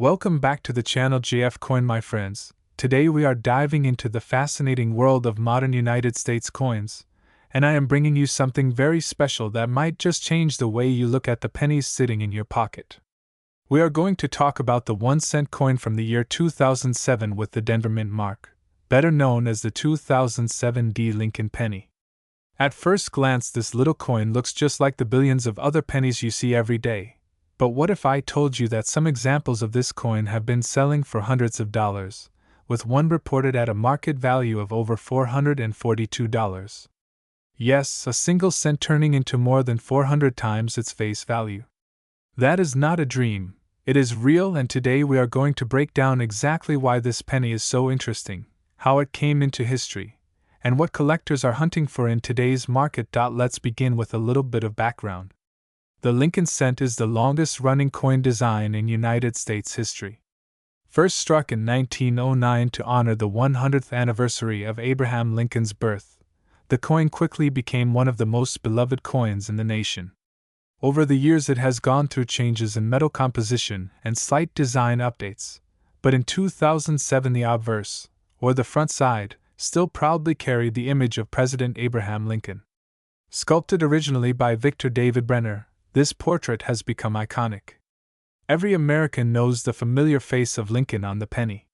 Welcome back to the channel JF Coin, my friends. Today we are diving into the fascinating world of modern United States coins, and I am bringing you something very special that might just change the way you look at the pennies sitting in your pocket. We are going to talk about the 1-cent coin from the year 2007 with the Denver Mint mark, better known as the 2007 D. Lincoln penny. At first glance, this little coin looks just like the billions of other pennies you see every day. But what if I told you that some examples of this coin have been selling for hundreds of dollars, with one reported at a market value of over $442? Yes, a single cent turning into more than 400 times its face value. That is not a dream, it is real, and today we are going to break down exactly why this penny is so interesting, how it came into history, and what collectors are hunting for in today's market. Let's begin with a little bit of background. The Lincoln cent is the longest-running coin design in United States history. First struck in 1909 to honor the 100th anniversary of Abraham Lincoln's birth, the coin quickly became one of the most beloved coins in the nation. Over the years it has gone through changes in metal composition and slight design updates, but in 2007 the obverse, or the front side, still proudly carried the image of President Abraham Lincoln. Sculpted originally by Victor David Brenner, this portrait has become iconic. Every American knows the familiar face of Lincoln on the penny.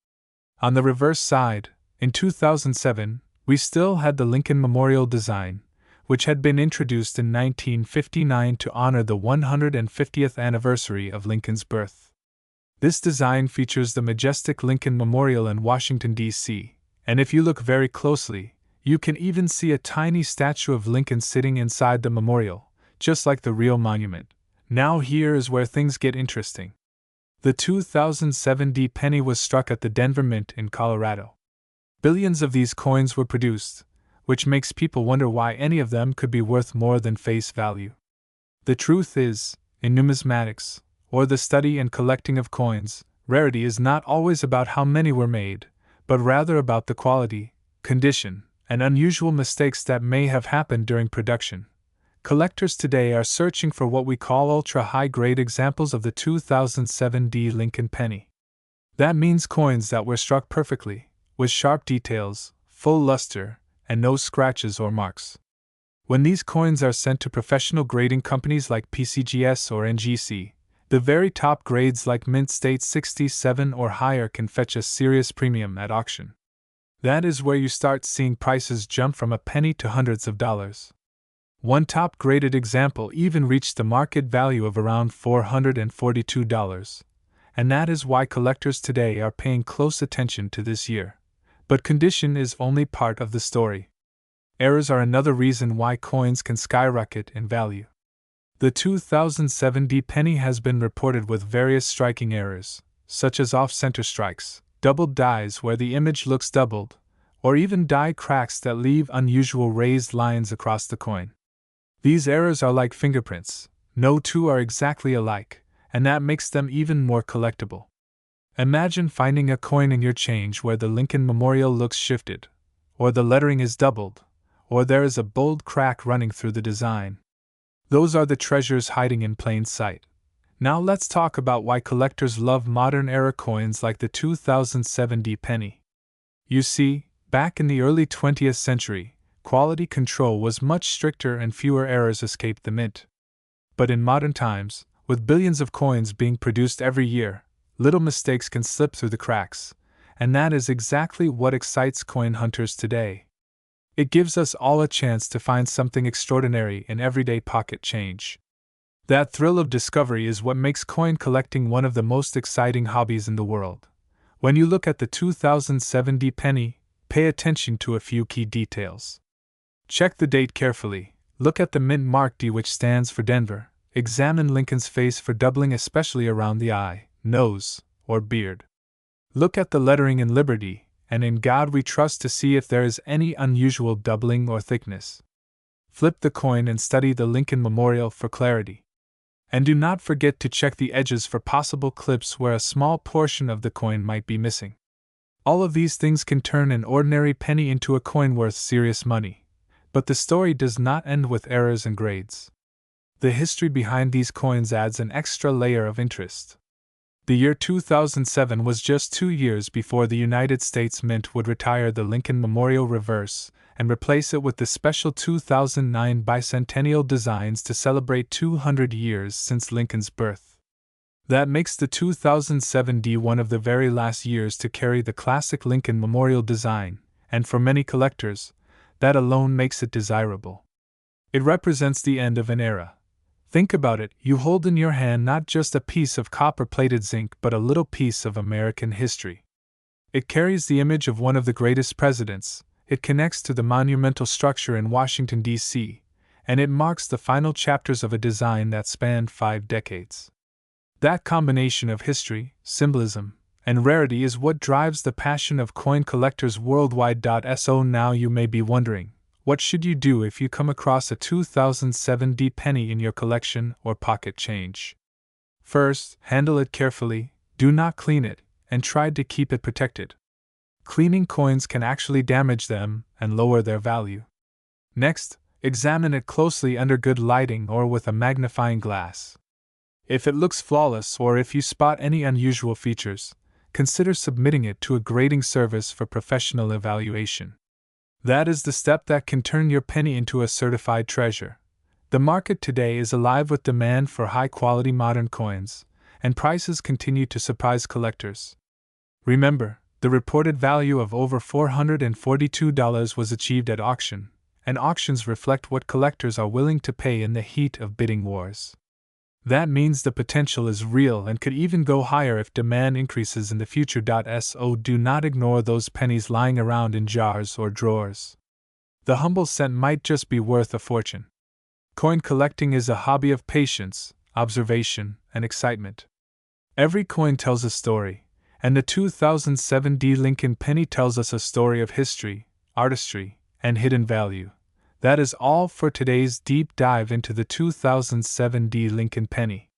On the reverse side, in 2007, we still had the Lincoln Memorial design, which had been introduced in 1959 to honor the 150th anniversary of Lincoln's birth. This design features the majestic Lincoln Memorial in Washington, D.C., and if you look very closely, you can even see a tiny statue of Lincoln sitting inside the memorial, just like the real monument. Now here is where things get interesting. The 2007 D penny was struck at the Denver Mint in Colorado. Billions of these coins were produced, which makes people wonder why any of them could be worth more than face value. The truth is, in numismatics, or the study and collecting of coins, rarity is not always about how many were made, but rather about the quality, condition, and unusual mistakes that may have happened during production. Collectors today are searching for what we call ultra-high-grade examples of the 2007 D. Lincoln penny. That means coins that were struck perfectly, with sharp details, full luster, and no scratches or marks. When these coins are sent to professional grading companies like PCGS or NGC, the very top grades like Mint State 67 or higher can fetch a serious premium at auction. That is where you start seeing prices jump from a penny to hundreds of dollars. One top-graded example even reached the market value of around $442, and that is why collectors today are paying close attention to this year. But condition is only part of the story. Errors are another reason why coins can skyrocket in value. The 2007 D penny has been reported with various striking errors, such as off-center strikes, doubled dies where the image looks doubled, or even die cracks that leave unusual raised lines across the coin. These errors are like fingerprints, no two are exactly alike, and that makes them even more collectible. Imagine finding a coin in your change where the Lincoln Memorial looks shifted, or the lettering is doubled, or there is a bold crack running through the design. Those are the treasures hiding in plain sight. Now let's talk about why collectors love modern-era coins like the 2007 D penny. You see, back in the early 20th century, quality control was much stricter and fewer errors escaped the mint. But in modern times, with billions of coins being produced every year, little mistakes can slip through the cracks, and that is exactly what excites coin hunters today. It gives us all a chance to find something extraordinary in everyday pocket change. That thrill of discovery is what makes coin collecting one of the most exciting hobbies in the world. When you look at the 2007 D penny, pay attention to a few key details. Check the date carefully, look at the mint mark D, which stands for Denver, examine Lincoln's face for doubling, especially around the eye, nose, or beard. Look at the lettering in Liberty, and in God We Trust, to see if there is any unusual doubling or thickness. Flip the coin and study the Lincoln Memorial for clarity. And do not forget to check the edges for possible clips where a small portion of the coin might be missing. All of these things can turn an ordinary penny into a coin worth serious money. But the story does not end with errors and grades. The history behind these coins adds an extra layer of interest. The year 2007 was just 2 years before the United States Mint would retire the Lincoln Memorial Reverse and replace it with the special 2009 bicentennial designs to celebrate 200 years since Lincoln's birth. That makes the 2007 D one of the very last years to carry the classic Lincoln Memorial design, and for many collectors, that alone makes it desirable. It represents the end of an era. Think about it, you hold in your hand not just a piece of copper-plated zinc but a little piece of American history. It carries the image of one of the greatest presidents, it connects to the monumental structure in Washington, D.C., and it marks the final chapters of a design that spanned 5 decades. That combination of history, symbolism, and rarity is what drives the passion of coin collectors worldwide. So now you may be wondering, what should you do if you come across a 2007 D penny in your collection or pocket change? First, handle it carefully, do not clean it, and try to keep it protected. Cleaning coins can actually damage them and lower their value. Next, examine it closely under good lighting or with a magnifying glass. If it looks flawless or if you spot any unusual features, consider submitting it to a grading service for professional evaluation. That is the step that can turn your penny into a certified treasure. The market today is alive with demand for high-quality modern coins, and prices continue to surprise collectors. Remember, the reported value of over $442 was achieved at auction, and auctions reflect what collectors are willing to pay in the heat of bidding wars. That means the potential is real and could even go higher if demand increases in the future. So do not ignore those pennies lying around in jars or drawers. The humble cent might just be worth a fortune. Coin collecting is a hobby of patience, observation, and excitement. Every coin tells a story, and the 2007 D Lincoln penny tells us a story of history, artistry, and hidden value. That is all for today's deep dive into the 2007 D Lincoln penny.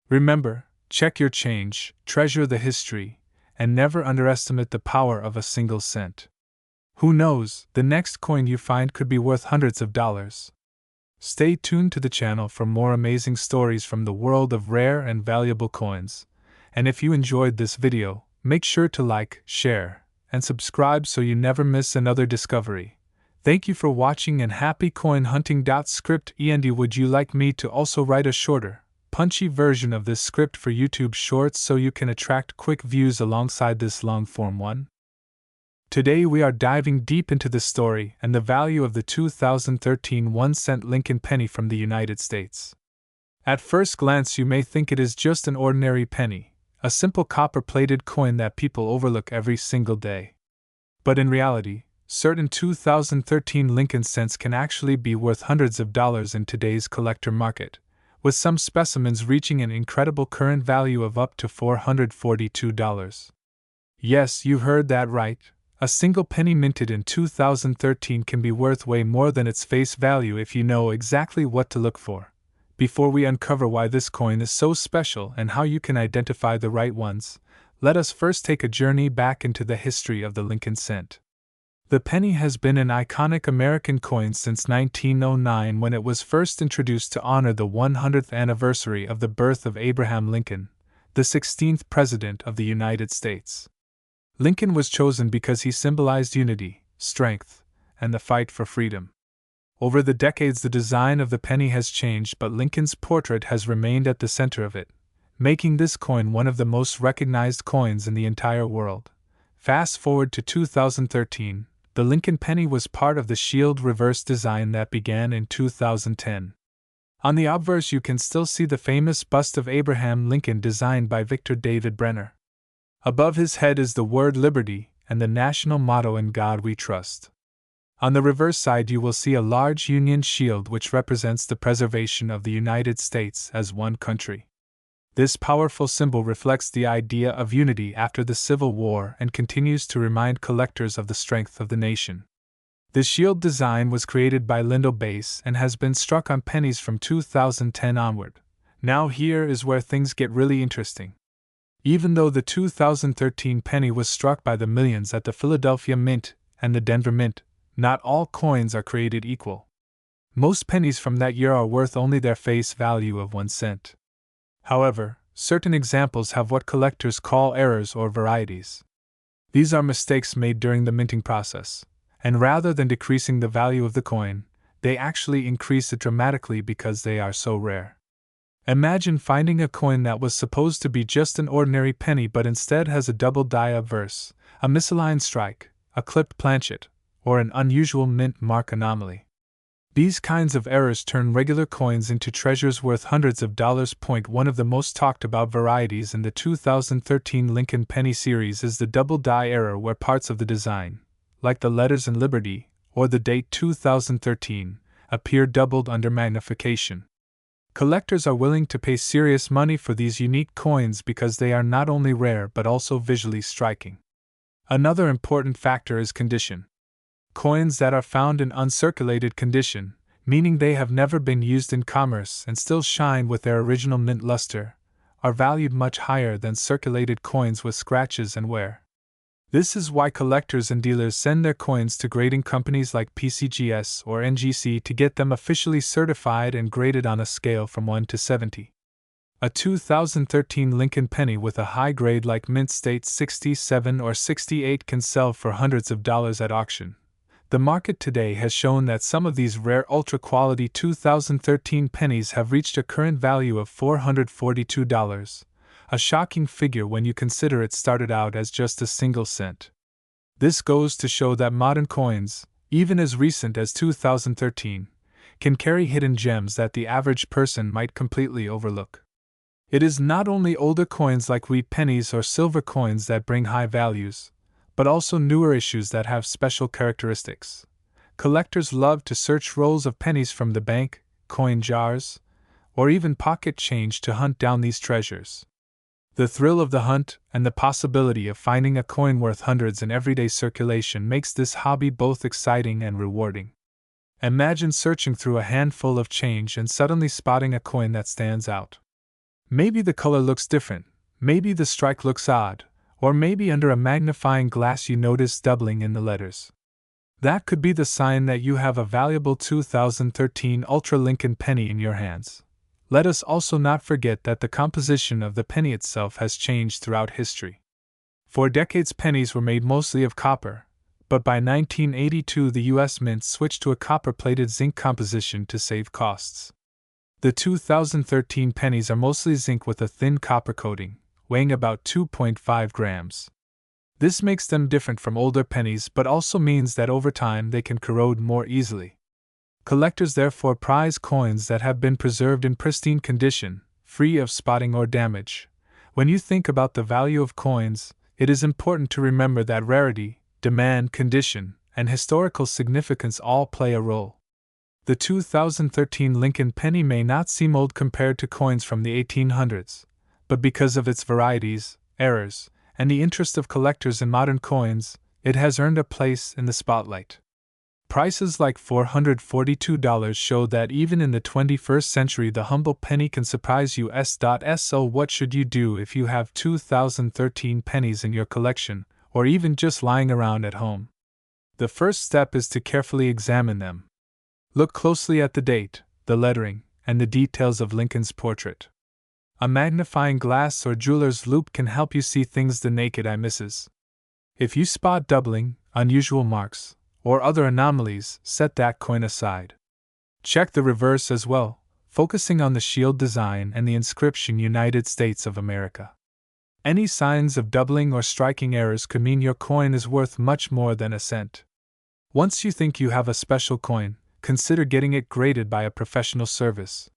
Remember, check your change, treasure the history, and never underestimate the power of a single cent. Who knows, the next coin you find could be worth hundreds of dollars. Stay tuned to the channel for more amazing stories from the world of rare and valuable coins. And if you enjoyed this video, make sure to like, share, and subscribe so you never miss another discovery. Thank you for watching and happy coin hunting. Script Andy, would you like me to also write a shorter, punchy version of this script for YouTube Shorts so you can attract quick views alongside this long-form one? Today we are diving deep into the story and the value of the 2013 1-cent Lincoln penny from the United States. At first glance you may think it is just an ordinary penny, a simple copper-plated coin that people overlook every single day. But in reality, certain 2013 Lincoln cents can actually be worth hundreds of dollars in today's collector market, with some specimens reaching an incredible current value of up to $442. Yes, you heard that right. A single penny minted in 2013 can be worth way more than its face value if you know exactly what to look for. Before we uncover why this coin is so special and how you can identify the right ones, let us first take a journey back into the history of the Lincoln cent. The penny has been an iconic American coin since 1909 when it was first introduced to honor the 100th anniversary of the birth of Abraham Lincoln, the 16th President of the United States. Lincoln was chosen because he symbolized unity, strength, and the fight for freedom. Over the decades the design of the penny has changed, but Lincoln's portrait has remained at the center of it, making this coin one of the most recognized coins in the entire world. Fast forward to 2013. The Lincoln penny was part of the shield reverse design that began in 2010. On the obverse you can still see the famous bust of Abraham Lincoln designed by Victor David Brenner. Above his head is the word liberty and the national motto "In God We Trust." On the reverse side you will see a large Union shield which represents the preservation of the United States as one country. This powerful symbol reflects the idea of unity after the Civil War and continues to remind collectors of the strength of the nation. The shield design was created by Lyndall Bass and has been struck on pennies from 2010 onward. Now here is where things get really interesting. Even though the 2013 penny was struck by the millions at the Philadelphia Mint and the Denver Mint, not all coins are created equal. Most pennies from that year are worth only their face value of 1 cent. However, certain examples have what collectors call errors or rarities. These are mistakes made during the minting process, and rather than decreasing the value of the coin, they actually increase it dramatically because they are so rare. Imagine finding a coin that was supposed to be just an ordinary penny but instead has a double die obverse, a misaligned strike, a clipped planchet, or an unusual mint mark anomaly. These kinds of errors turn regular coins into treasures worth hundreds of dollars. One of the most talked about varieties in the 2013 Lincoln Penny series is the double die error, where parts of the design, like the letters in Liberty or the date 2013, appear doubled under magnification. Collectors are willing to pay serious money for these unique coins because they are not only rare but also visually striking. Another important factor is condition. Coins that are found in uncirculated condition, meaning they have never been used in commerce and still shine with their original mint luster, are valued much higher than circulated coins with scratches and wear. This is why collectors and dealers send their coins to grading companies like PCGS or NGC to get them officially certified and graded on a scale from 1 to 70. A 2013 Lincoln penny with a high grade like mint state 67 or 68 can sell for hundreds of dollars at auction. The market today has shown that some of these rare ultra-quality 2013 pennies have reached a current value of $442. A shocking figure when you consider it started out as just a single cent. This goes to show that modern coins, even as recent as 2013, can carry hidden gems that the average person might completely overlook. It is not only older coins like wheat pennies or silver coins that bring high values, but also newer issues that have special characteristics. Collectors love to search rolls of pennies from the bank, coin jars, or even pocket change to hunt down these treasures. The thrill of the hunt and the possibility of finding a coin worth hundreds in everyday circulation makes this hobby both exciting and rewarding. Imagine searching through a handful of change and suddenly spotting a coin that stands out. Maybe the color looks different, maybe the strike looks odd, or maybe under a magnifying glass you notice doubling in the letters. That could be the sign that you have a valuable 2013 Ultra Lincoln penny in your hands. Let us also not forget that the composition of the penny itself has changed throughout history. For decades, pennies were made mostly of copper, but by 1982 the U.S. Mint switched to a copper-plated zinc composition to save costs. The 2013 pennies are mostly zinc with a thin copper coating, weighing about 2.5 grams. This makes them different from older pennies but also means that over time they can corrode more easily. Collectors therefore prize coins that have been preserved in pristine condition, free of spotting or damage. When you think about the value of coins, it is important to remember that rarity, demand, condition, and historical significance all play a role. The 2013 Lincoln penny may not seem old compared to coins from the 1800s, but because of its varieties, errors, and the interest of collectors in modern coins, it has earned a place in the spotlight. Prices like $442 show that even in the 21st century the humble penny can surprise you. So what should you do if you have 2013 pennies in your collection, or even just lying around at home? The first step is to carefully examine them. Look closely at the date, the lettering, and the details of Lincoln's portrait. A magnifying glass or jeweler's loupe can help you see things the naked eye misses. If you spot doubling, unusual marks, or other anomalies, set that coin aside. Check the reverse as well, focusing on the shield design and the inscription United States of America. Any signs of doubling or striking errors could mean your coin is worth much more than a cent. Once you think you have a special coin, consider getting it graded by a professional service.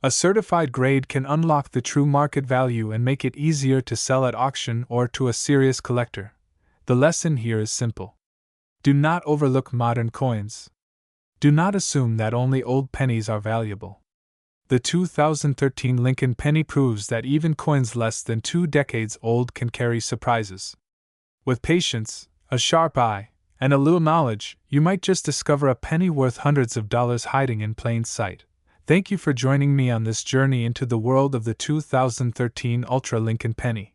A certified grade can unlock the true market value and make it easier to sell at auction or to a serious collector. The lesson here is simple. Do not overlook modern coins. Do not assume that only old pennies are valuable. The 2013 Lincoln penny proves that even coins less than 2 decades old can carry surprises. With patience, a sharp eye, and a little knowledge, you might just discover a penny worth hundreds of dollars hiding in plain sight. Thank you for joining me on this journey into the world of the 2013 Ultra Lincoln penny.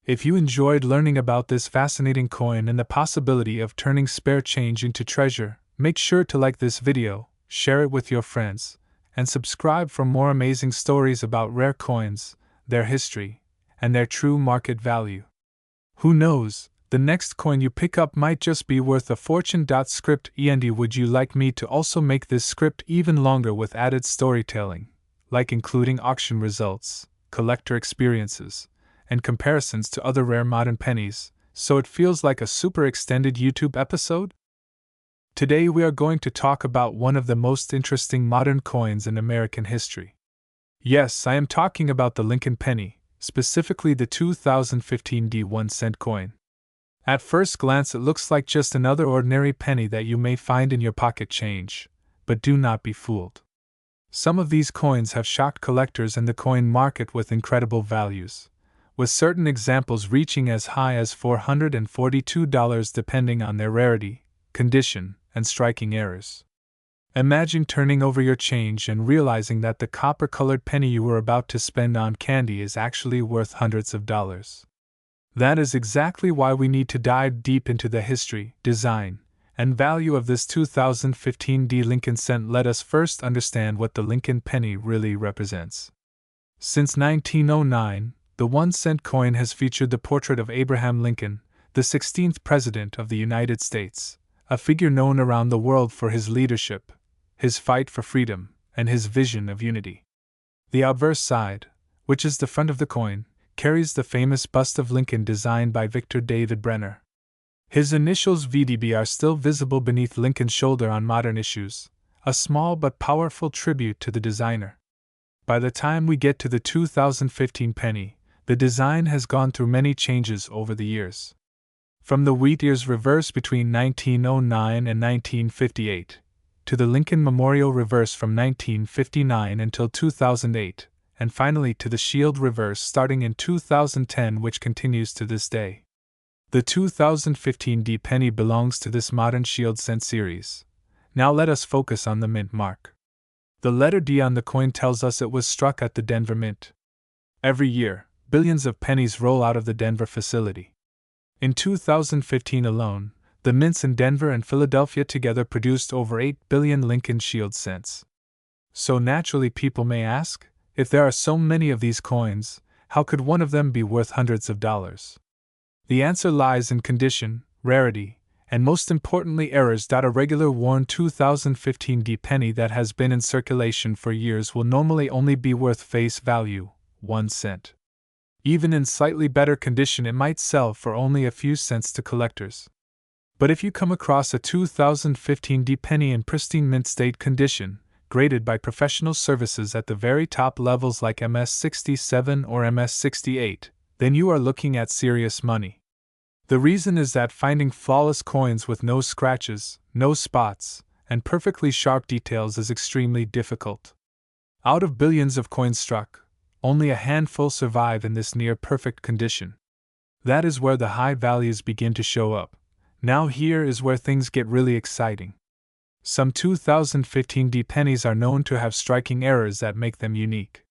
If you enjoyed learning about this fascinating coin and the possibility of turning spare change into treasure, make sure to like this video, share it with your friends, and subscribe for more amazing stories about rare coins. their history, and their true market value. Who knows, the next coin you pick up might just be worth a fortune. Script and would you like me to also make this script even longer with added storytelling, like including auction results, collector experiences, and comparisons to other rare modern pennies, so it feels like a super extended YouTube episode? Today we are going to talk about one of the most interesting modern coins in American history. Yes, I am talking about the Lincoln penny, specifically the 2015 1-cent coin. At first glance it looks like just another ordinary penny that you may find in your pocket change, but do not be fooled. Some of these coins have shocked collectors and the coin market with incredible values, with certain examples reaching as high as $442 depending on their rarity, condition, and striking errors. Imagine turning over your change and realizing that the copper-colored penny you were about to spend on candy is actually worth hundreds of dollars. That is exactly why we need to dive deep into the history, design, and value of this 2015 Lincoln cent. Let us first understand what the Lincoln penny really represents. Since 1909, the 1-cent coin has featured the portrait of Abraham Lincoln, the 16th President of the United States, a figure known around the world for his leadership, his fight for freedom, and his vision of unity. The obverse side, which is the front of the coin, carries the famous bust of Lincoln designed by Victor David Brenner. His initials VDB are still visible beneath Lincoln's shoulder on modern issues, a small but powerful tribute to the designer. By the time we get to the 2015 penny, the design has gone through many changes over the years. From the wheat ears reverse between 1909 and 1958, to the Lincoln Memorial reverse from 1959 until 2008, and finally to the shield reverse starting in 2010, which continues to this day. The 2015 penny belongs to this modern shield cent series. Now let us focus on the mint mark. The letter D on the coin tells us it was struck at the Denver Mint. Every year, billions of pennies roll out of the Denver facility. In 2015 alone, the mints in Denver and Philadelphia together produced over 8 billion Lincoln shield cents. So naturally people may ask, if there are so many of these coins, how could one of them be worth hundreds of dollars? The answer lies in condition, rarity, and most importantly errors. A regular worn 2015 penny that has been in circulation for years will normally only be worth face value, 1 cent. Even in slightly better condition it might sell for only a few cents to collectors. But if you come across a 2015 penny in pristine mint state condition, graded by professional services at the very top levels like MS-67 or MS-68, then you are looking at serious money. The reason is that finding flawless coins with no scratches, no spots, and perfectly sharp details is extremely difficult. Out of billions of coins struck, only a handful survive in this near-perfect condition. That is where the high values begin to show up. Now here is where things get really exciting. Some 2015 pennies are known to have striking errors that make them unique.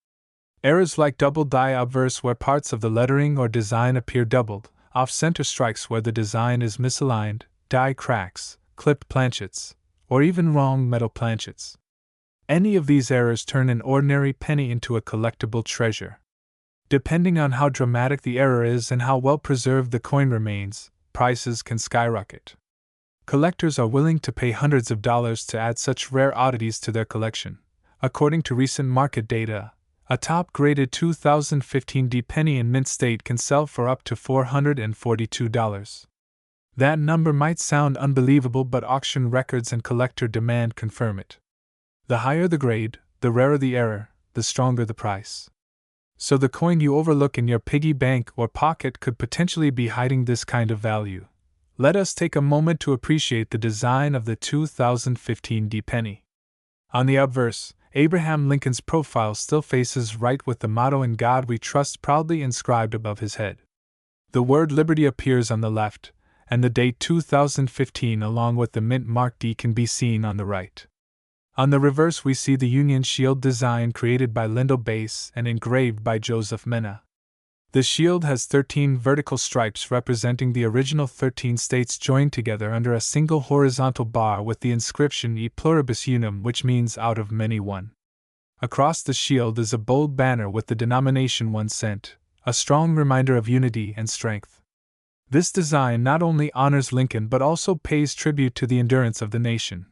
Errors like double die obverse where parts of the lettering or design appear doubled, off-center strikes where the design is misaligned, die cracks, clipped planchets, or even wrong metal planchets. Any of these errors turn an ordinary penny into a collectible treasure. Depending on how dramatic the error is and how well preserved the coin remains, prices can skyrocket. Collectors are willing to pay hundreds of dollars to add such rare oddities to their collection. According to recent market data, a top-graded 2015 penny in mint state can sell for up to $442. That number might sound unbelievable, but auction records and collector demand confirm it. The higher the grade, the rarer the error, the stronger the price. So the coin you overlook in your piggy bank or pocket could potentially be hiding this kind of value. Let us take a moment to appreciate the design of the 2015 penny. On the obverse, Abraham Lincoln's profile still faces right with the motto "In God We Trust" proudly inscribed above his head. The word Liberty appears on the left, and the date 2015 along with the mint mark D can be seen on the right. On the reverse we see the Union Shield design created by Lyndall Bass and engraved by Joseph Mena. The shield has 13 vertical stripes representing the original 13 states joined together under a single horizontal bar with the inscription E pluribus unum, which means out of many one. Across the shield is a bold banner with the denomination 1 cent, a strong reminder of unity and strength. This design not only honors Lincoln but also pays tribute to the endurance of the nation.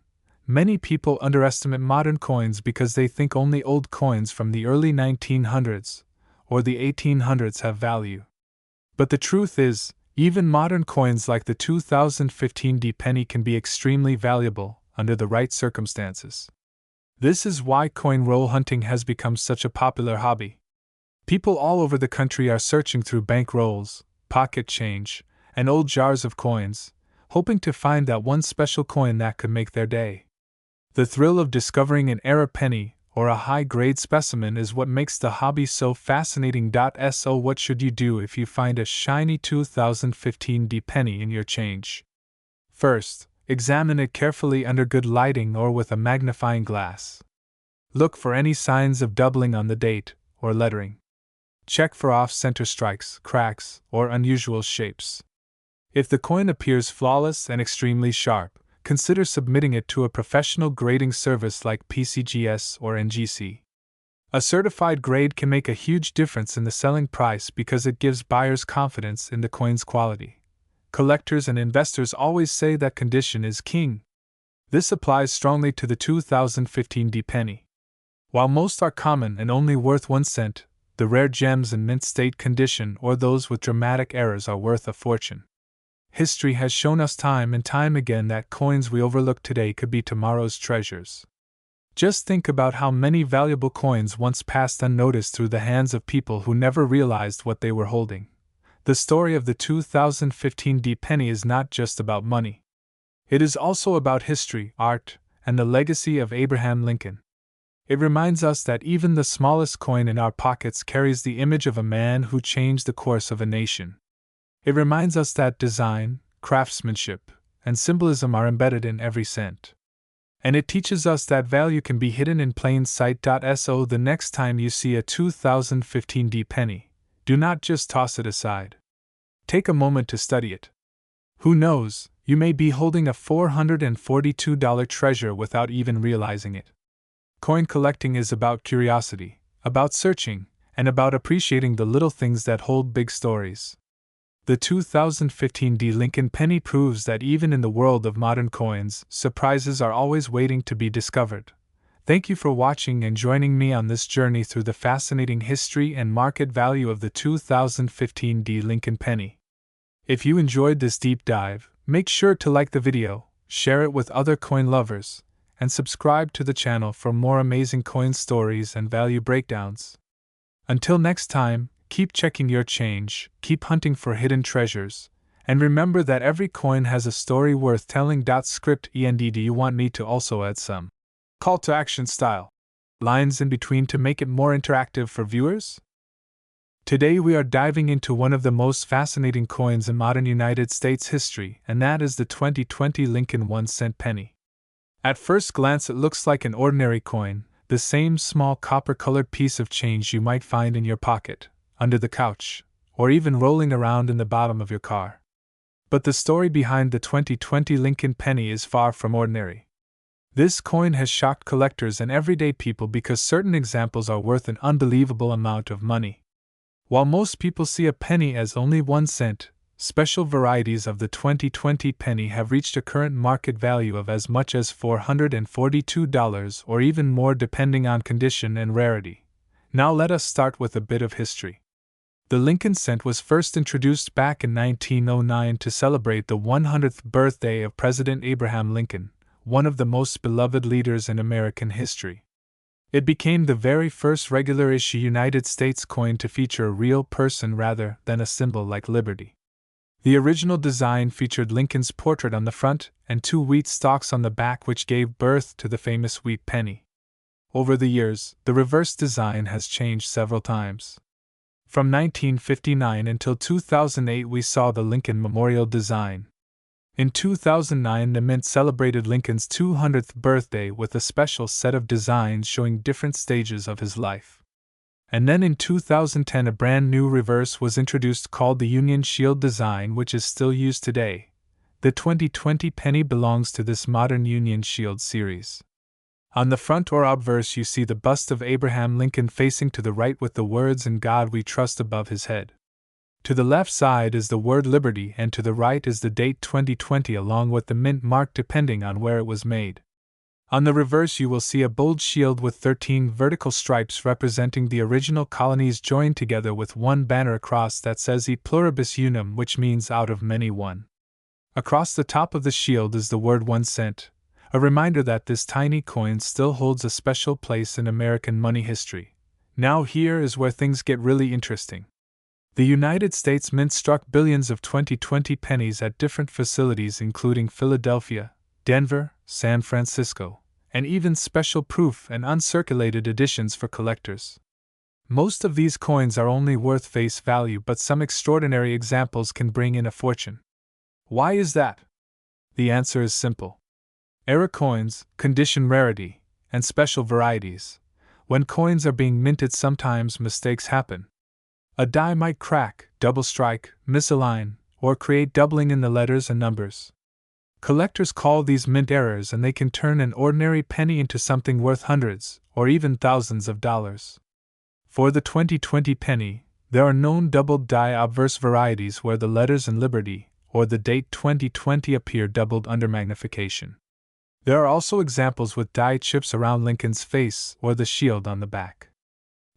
Many people underestimate modern coins because they think only old coins from the early 1900s or the 1800s have value. But the truth is, even modern coins like the 2015 D-penny can be extremely valuable under the right circumstances. This is why coin roll hunting has become such a popular hobby. People all over the country are searching through bank rolls, pocket change, and old jars of coins, hoping to find that one special coin that could make their day. The thrill of discovering an error penny or a high-grade specimen is what makes the hobby so fascinating. So what should you do if you find a shiny 2015 D-penny in your change? First, examine it carefully under good lighting or with a magnifying glass. Look for any signs of doubling on the date or lettering. Check for off-center strikes, cracks, or unusual shapes. If the coin appears flawless and extremely sharp, consider submitting it to a professional grading service like PCGS or NGC. A certified grade can make a huge difference in the selling price because it gives buyers confidence in the coin's quality. Collectors and investors always say that condition is king. This applies strongly to the 2015 D-penny. While most are common and only worth 1 cent, the rare gems in mint state condition or those with dramatic errors are worth a fortune. History has shown us time and time again that coins we overlook today could be tomorrow's treasures. Just think about how many valuable coins once passed unnoticed through the hands of people who never realized what they were holding. The story of the 2015 D-penny is not just about money. It is also about history, art, and the legacy of Abraham Lincoln. It reminds us that even the smallest coin in our pockets carries the image of a man who changed the course of a nation. It reminds us that design, craftsmanship, and symbolism are embedded in every cent. And it teaches us that value can be hidden in plain sight. So the next time you see a 2015 D-penny, do not just toss it aside. Take a moment to study it. Who knows, you may be holding a $442 treasure without even realizing it. Coin collecting is about curiosity, about searching, and about appreciating the little things that hold big stories. The 2015 D Lincoln penny proves that even in the world of modern coins, surprises are always waiting to be discovered. Thank you for watching and joining me on this journey through the fascinating history and market value of the 2015 D Lincoln penny. If you enjoyed this deep dive, make sure to like the video, share it with other coin lovers, and subscribe to the channel for more amazing coin stories and value breakdowns. Until next time, keep checking your change, keep hunting for hidden treasures, and remember that every coin has a story worth telling. Script END. Do you want me to also add some call to action style lines in between to make it more interactive for viewers? Today we are diving into one of the most fascinating coins in modern United States history, and that is the 2020 Lincoln 1 cent penny. At first glance it looks like an ordinary coin, the same small copper-colored piece of change you might find in your pocket, under the couch, or even rolling around in the bottom of your car. But the story behind the 2020 Lincoln penny is far from ordinary. This coin has shocked collectors and everyday people because certain examples are worth an unbelievable amount of money. While most people see a penny as only 1 cent, special varieties of the 2020 penny have reached a current market value of as much as $442 or even more depending on condition and rarity. Now let us start with a bit of history. The Lincoln cent was first introduced back in 1909 to celebrate the 100th birthday of President Abraham Lincoln, one of the most beloved leaders in American history. It became the very first regular-issue United States coin to feature a real person rather than a symbol like liberty. The original design featured Lincoln's portrait on the front and 2 wheat stalks on the back, which gave birth to the famous wheat penny. Over the years, the reverse design has changed several times. From 1959 until 2008 we saw the Lincoln Memorial design. In 2009 the Mint celebrated Lincoln's 200th birthday with a special set of designs showing different stages of his life. And then in 2010 a brand new reverse was introduced called the Union Shield design, which is still used today. The 2020 penny belongs to this modern Union Shield series. On the front or obverse, you see the bust of Abraham Lincoln facing to the right with the words "In God We Trust" above his head. To the left side is the word Liberty, and to the right is the date 2020 along with the mint mark depending on where it was made. On the reverse, you will see a bold shield with 13 vertical stripes representing the original colonies joined together with one banner across that says E pluribus unum, which means out of many one. Across the top of the shield is the word 1 cent, a reminder that this tiny coin still holds a special place in American money history. Now here is where things get really interesting. The United States Mint struck billions of 2020 pennies at different facilities including Philadelphia, Denver, San Francisco, and even special proof and uncirculated editions for collectors. Most of these coins are only worth face value, but some extraordinary examples can bring in a fortune. Why is that? The answer is simple. Error coins, condition rarity, and special varieties. When coins are being minted, sometimes mistakes happen. A die might crack, double strike, misalign, or create doubling in the letters and numbers. Collectors call these mint errors, and they can turn an ordinary penny into something worth hundreds, or even thousands of dollars. For the 2020 penny, there are known doubled die obverse varieties where the letters in Liberty, or the date 2020 appear doubled under magnification. There are also examples with die chips around Lincoln's face or the shield on the back.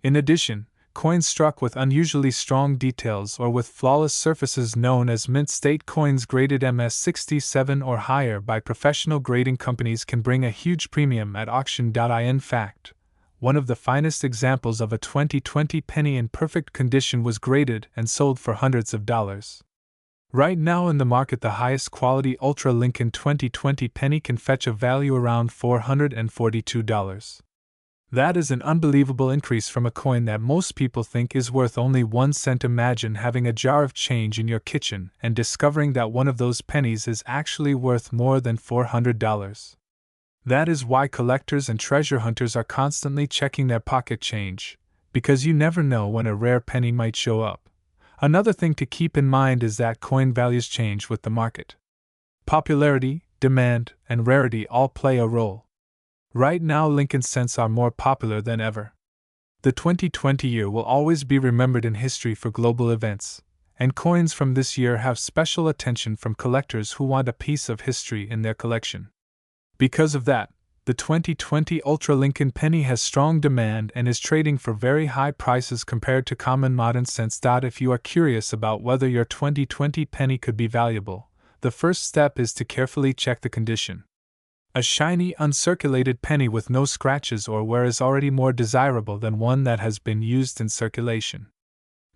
In addition, coins struck with unusually strong details or with flawless surfaces known as mint state coins graded MS67 or higher by professional grading companies can bring a huge premium at auction. In fact, one of the finest examples of a 2020 penny in perfect condition was graded and sold for hundreds of dollars. Right now in the market, the highest quality Ultra Lincoln 2020 penny can fetch a value around $442. That is an unbelievable increase from a coin that most people think is worth only 1 cent. Imagine having a jar of change in your kitchen and discovering that one of those pennies is actually worth more than $400. That is why collectors and treasure hunters are constantly checking their pocket change, because you never know when a rare penny might show up. Another thing to keep in mind is that coin values change with the market. Popularity, demand, and rarity all play a role. Right now, Lincoln cents are more popular than ever. The 2020 year will always be remembered in history for global events, and coins from this year have special attention from collectors who want a piece of history in their collection. Because of that, the 2020 Ultra Lincoln penny has strong demand and is trading for very high prices compared to common modern cents. If you are curious about whether your 2020 penny could be valuable, the first step is to carefully check the condition. A shiny, uncirculated penny with no scratches or wear is already more desirable than one that has been used in circulation.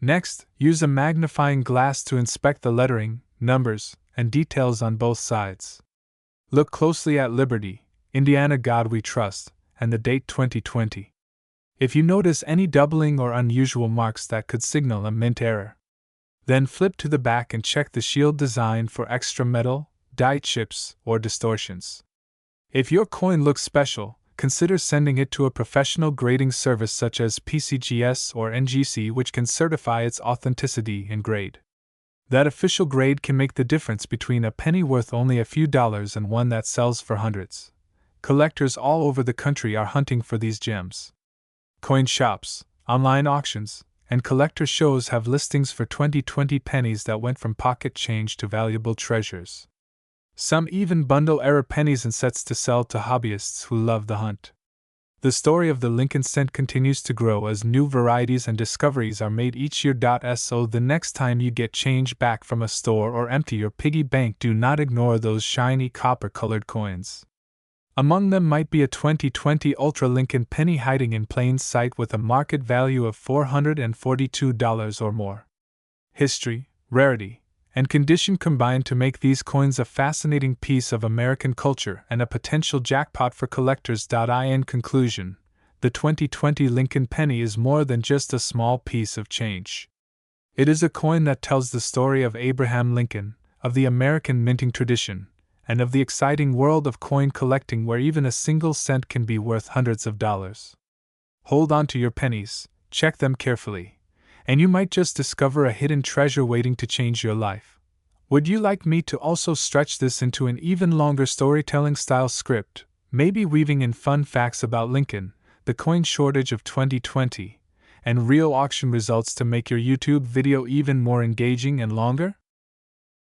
Next, use a magnifying glass to inspect the lettering, numbers, and details on both sides. Look closely at Liberty, Indiana God We Trust, and the date 2020. If you notice any doubling or unusual marks that could signal a mint error, then flip to the back and check the shield design for extra metal, die chips, or distortions. If your coin looks special, consider sending it to a professional grading service such as PCGS or NGC, which can certify its authenticity and grade. That official grade can make the difference between a penny worth only a few dollars and one that sells for hundreds. Collectors all over the country are hunting for these gems. Coin shops, online auctions, and collector shows have listings for 2020 pennies that went from pocket change to valuable treasures. Some even bundle error pennies in sets to sell to hobbyists who love the hunt. The story of the Lincoln cent continues to grow as new varieties and discoveries are made each year. So the next time you get change back from a store or empty your piggy bank, do not ignore those shiny copper-colored coins. Among them might be a 2020 Ultra Lincoln penny hiding in plain sight with a market value of $442 or more. History, rarity, and condition combine to make these coins a fascinating piece of American culture and a potential jackpot for collectors. In conclusion, the 2020 Lincoln penny is more than just a small piece of change. It is a coin that tells the story of Abraham Lincoln, of the American minting tradition, and of the exciting world of coin collecting where even a single cent can be worth hundreds of dollars. Hold on to your pennies, check them carefully, and you might just discover a hidden treasure waiting to change your life. Would you like me to also stretch this into an even longer storytelling style script, maybe weaving in fun facts about Lincoln, the coin shortage of 2020, and real auction results to make your YouTube video even more engaging and longer?